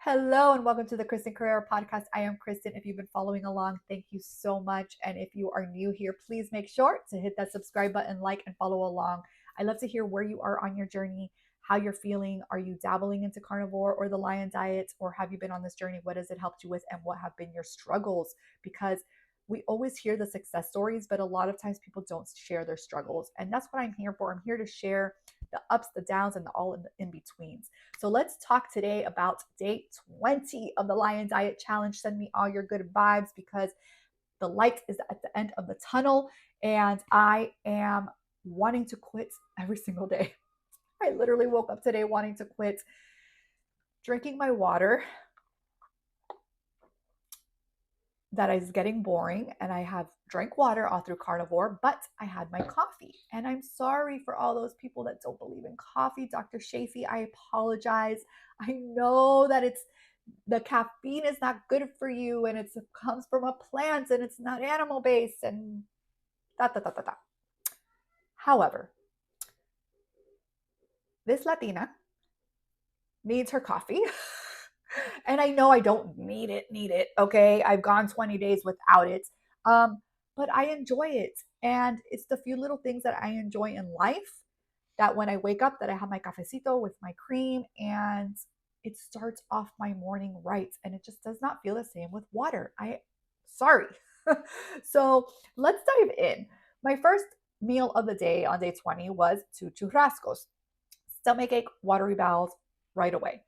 Hello and welcome to the Kristin Carrera podcast. I am Kristin. If you've been following along, thank you so much. And if you are new here, please make sure to hit that subscribe button, like, and follow along. I love to hear where you are on your journey, how you're feeling. Are you dabbling into carnivore or the lion diet, or have you been on this journey? What has it helped you with, and what have been your struggles? Because we always hear the success stories, but a lot of times people don't share their struggles. And that's what I'm here for. I'm here to share the ups, the downs, and the all in betweens. So let's talk today about day 20 of the Lion Diet Challenge. Send me all your good vibes because the light is at the end of the tunnel and I am wanting to quit every single day. I literally woke up today wanting to quit, drinking my water that is getting boring, and I have drank water all through carnivore, but I had my coffee. And I'm sorry for all those people that don't believe in coffee. Dr. Shafee, I apologize. I know that the caffeine is not good for you and it comes from a plant and it's not animal based and da da da da da. However, this Latina needs her coffee. And I know I don't need it. Okay. I've gone 20 days without it. But I enjoy it. And it's the few little things that I enjoy in life that when I wake up, that I have my cafecito with my cream and it starts off my morning right. And it just does not feel the same with water. Sorry. So let's dive in. My first meal of the day on day 20 was 2 churrascos, stomachache, watery bowels right away.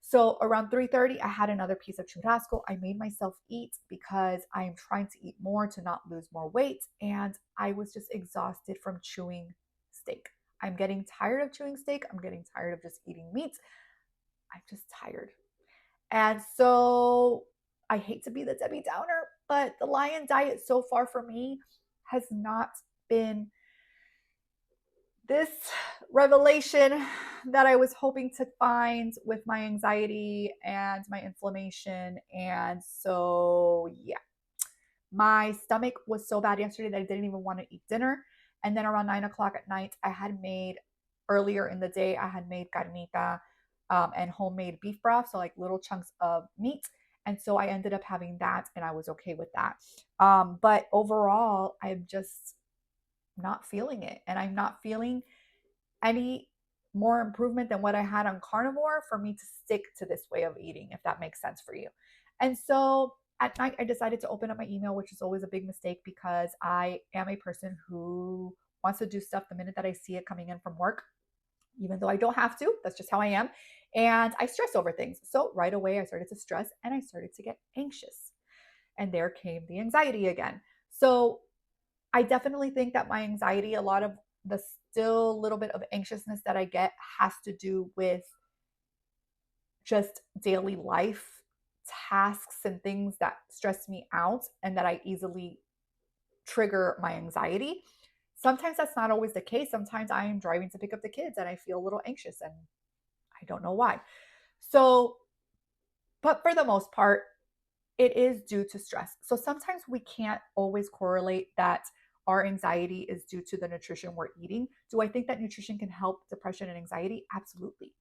So around 3:30, I had another piece of churrasco. I made myself eat because I am trying to eat more to not lose more weight. And I was just exhausted from chewing steak. I'm getting tired of chewing steak. I'm getting tired of just eating meat. I'm just tired. And so I hate to be the Debbie Downer, but the Lion Diet so far for me has not been this revelation that I was hoping to find with my anxiety and my inflammation. And so, yeah, my stomach was so bad yesterday that I didn't even want to eat dinner. And then around 9 o'clock at night, earlier in the day, I had made carnita and homemade beef broth. So, like little chunks of meat. And so I ended up having that and I was okay with that. But overall, I'm just not feeling it. And I'm not feeling any more improvement than what I had on carnivore for me to stick to this way of eating, if that makes sense for you. And so at night, I decided to open up my email, which is always a big mistake because I am a person who wants to do stuff the minute that I see it coming in from work, even though I don't have to. That's just how I am. And I stress over things. So right away, I started to stress and I started to get anxious. And there came the anxiety again. So I definitely think that my anxiety, a lot of the still little bit of anxiousness that I get has to do with just daily life tasks and things that stress me out and that I easily trigger my anxiety. Sometimes that's not always the case. Sometimes I am driving to pick up the kids and I feel a little anxious and I don't know why. So, but for the most part, it is due to stress. So sometimes we can't always correlate that our anxiety is due to the nutrition we're eating. Do I think that nutrition can help depression and anxiety? Absolutely.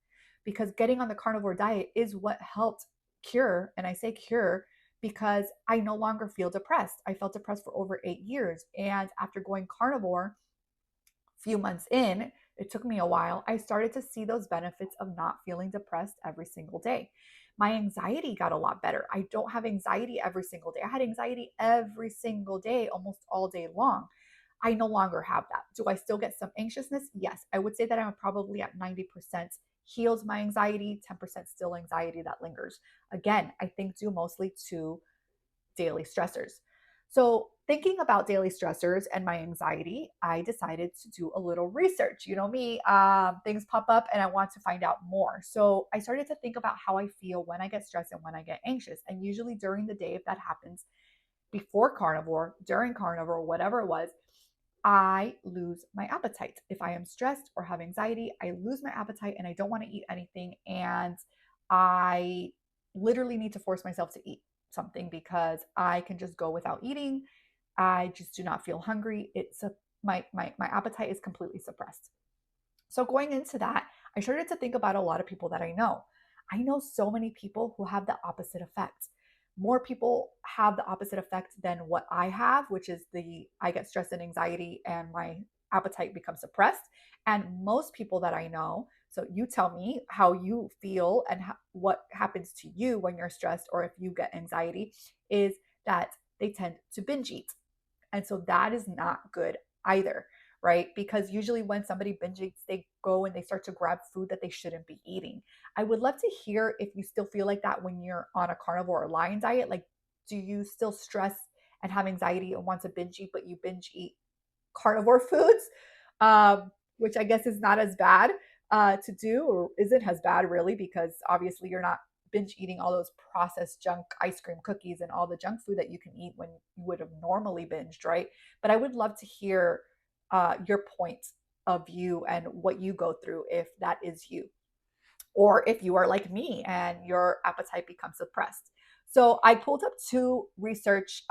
Because getting on the carnivore diet is what helped cure, and I say cure because I no longer feel depressed. I felt depressed for over 8 years. And after going carnivore, a few months in, it took me a while, I started to see those benefits of not feeling depressed every single day. My anxiety got a lot better. I don't have anxiety every single day. I had anxiety every single day, almost all day long. I no longer have that. Do I still get some anxiousness? Yes. I would say that I'm probably at 90% healed my anxiety, 10% still anxiety that lingers. Again, I think due mostly to daily stressors. So, thinking about daily stressors and my anxiety, I decided to do a little research. You know me, things pop up and I want to find out more. So, I started to think about how I feel when I get stressed and when I get anxious. And usually during the day, if that happens before carnivore, during carnivore, whatever it was, I lose my appetite. If I am stressed or have anxiety, I lose my appetite and I don't want to eat anything. And I literally need to force myself to eat something because I can just go without eating. I just do not feel hungry. My appetite is completely suppressed. So going into that, I started to think about a lot of people that I know. I know so many people who have the opposite effect. More people have the opposite effect than what I have, which is I get stress and anxiety and my appetite becomes suppressed. And most people that I know, so you tell me how you feel and what happens to you when you're stressed or if you get anxiety, is that they tend to binge eat. And so that is not good either, right? Because usually when somebody binge eats, they go and they start to grab food that they shouldn't be eating. I would love to hear if you still feel like that when you're on a carnivore or lion diet. Like, do you still stress and have anxiety and want to binge eat, but you binge eat carnivore foods, which I guess is not as bad to do, or isn't as bad really, because obviously you're not binge eating all those processed junk ice cream, cookies, and all the junk food that you can eat when you would have normally binged, right? But I would love to hear your point of view and what you go through if that is you, or if you are like me and your appetite becomes suppressed. So I pulled up two research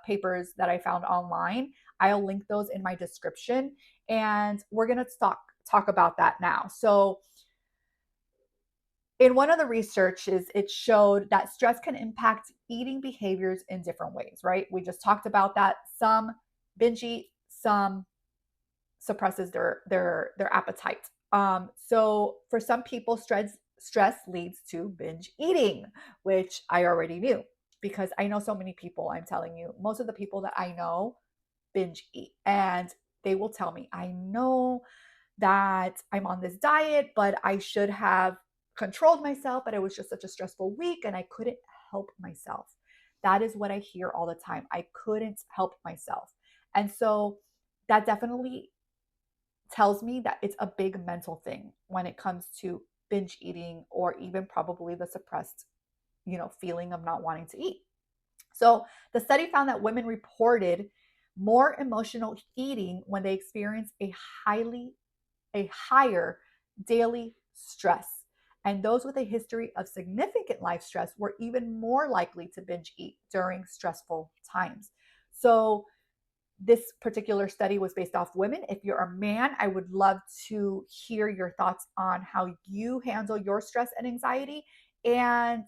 papers that I found online. I'll link those in my description, and we're gonna talk about that now. So in one of the researches, it showed that stress can impact eating behaviors in different ways, right? We just talked about that. Some binge eat, some suppresses their appetite. So for some people, stress leads to binge eating, which I already knew because I know so many people. I'm telling you, most of the people that I know binge eat, and they will tell me, I know that I'm on this diet, but I should have controlled myself, but it was just such a stressful week and I couldn't help myself. That is what I hear all the time. I couldn't help myself. And so that definitely tells me that it's a big mental thing when it comes to binge eating, or even probably the suppressed, feeling of not wanting to eat. So the study found that women reported more emotional eating when they experienced a higher daily stress. And those with a history of significant life stress were even more likely to binge eat during stressful times. So this particular study was based off women. If you're a man, I would love to hear your thoughts on how you handle your stress and anxiety. And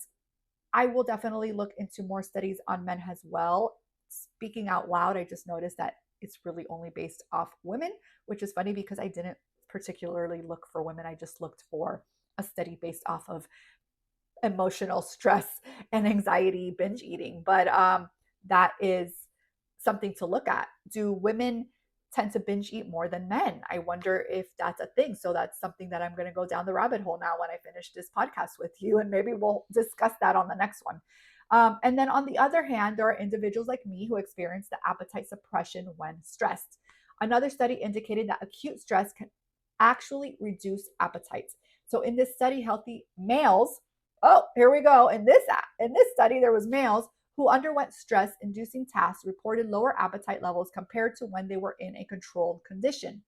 I will definitely look into more studies on men as well. Speaking out loud, I just noticed that it's really only based off women, which is funny because I didn't particularly look for women. I just looked for a study based off of emotional stress and anxiety, binge eating. But that is something to look at. Do women tend to binge eat more than men? I wonder if that's a thing. So that's something that I'm going to go down the rabbit hole now when I finish this podcast with you, and maybe we'll discuss that on the next one. And then on the other hand, there are individuals like me who experience the appetite suppression when stressed. Another study indicated that acute stress can actually reduce appetite. So in this study, healthy males, oh, here we go. In this study, there was males who underwent stress-inducing tasks reported lower appetite levels compared to when they were in a controlled condition.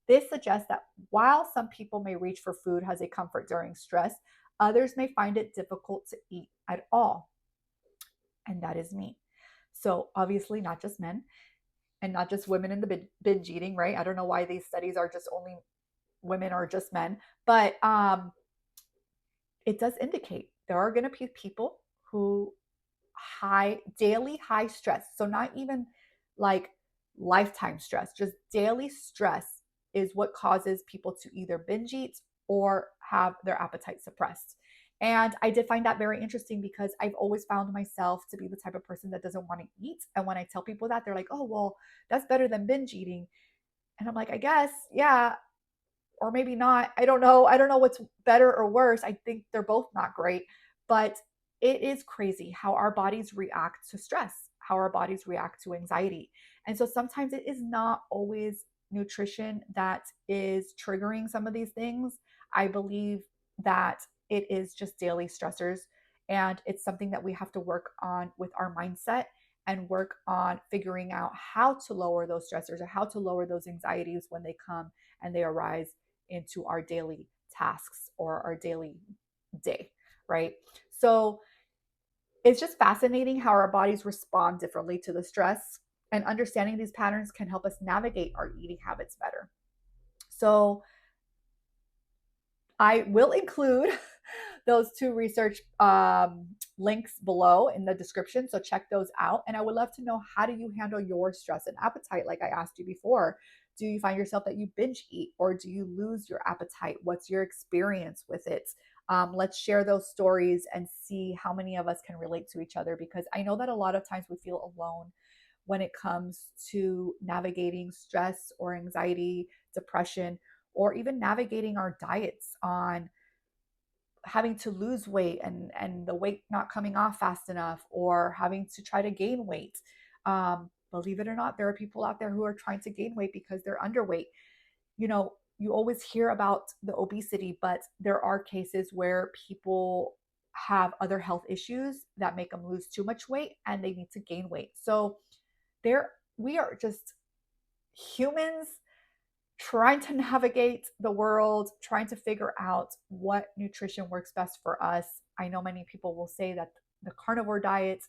This suggests that while some people may reach for food as a comfort during stress, others may find it difficult to eat at all. And that is me. So obviously not just men and not just women in the binge eating, right? I don't know why these studies are just only women or just men, but it does indicate there are going to be people who daily high stress. So not even like lifetime stress, just daily stress is what causes people to either binge eat or have their appetite suppressed. And I did find that very interesting because I've always found myself to be the type of person that doesn't want to eat. And when I tell people that, they're like, oh, well, that's better than binge eating. And I'm like, I guess, yeah, or maybe not. I don't know. I don't know what's better or worse. I think they're both not great, but it is crazy how our bodies react to stress, how our bodies react to anxiety. And so sometimes it is not always nutrition that is triggering some of these things. I believe that it is just daily stressors, and it's something that we have to work on with our mindset and work on figuring out how to lower those stressors or how to lower those anxieties when they come and they arise into our daily tasks or our daily day, right? So it's just fascinating how our bodies respond differently to the stress, and understanding these patterns can help us navigate our eating habits better. So I will include those two research links below in the description. So check those out. And I would love to know, how do you handle your stress and appetite? Like I asked you before, do you find yourself that you binge eat, or do you lose your appetite? What's your experience with it? Let's share those stories and see how many of us can relate to each other, because I know that a lot of times we feel alone when it comes to navigating stress or anxiety, depression, or even navigating our diets on having to lose weight and the weight not coming off fast enough, or having to try to gain weight. Believe it or not, there are people out there who are trying to gain weight because they're underweight. You always hear about the obesity, but there are cases where people have other health issues that make them lose too much weight and they need to gain weight. So there we are, just humans trying to navigate the world, trying to figure out what nutrition works best for us. I know many people will say that the carnivore diet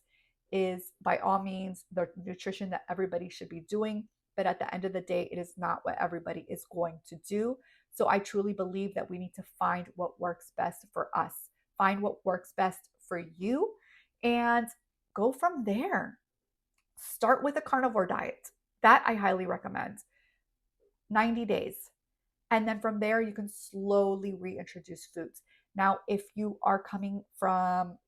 is by all means the nutrition that everybody should be doing, but at the end of the day, it is not what everybody is going to do. So I truly believe that we need to find what works best for us, find what works best for you, and go from there. Start with a carnivore diet. That I highly recommend. 90 days. And then from there, you can slowly reintroduce foods. Now, if you are coming from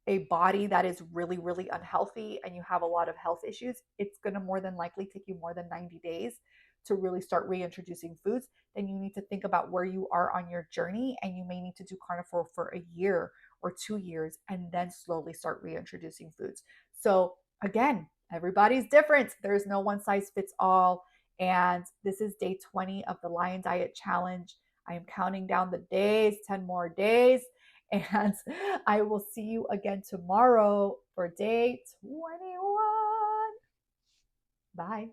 a body that is really, really unhealthy and you have a lot of health issues, it's going to more than likely take you more than 90 days to really start reintroducing foods. Then you need to think about where you are on your journey, and you may need to do carnivore for a year or 2 years and then slowly start reintroducing foods. So, again, everybody's different. There's no one size fits all. And this is day 20 of the Lion Diet Challenge. I am counting down the days, 10 more days. And I will see you again tomorrow for day 21. Bye.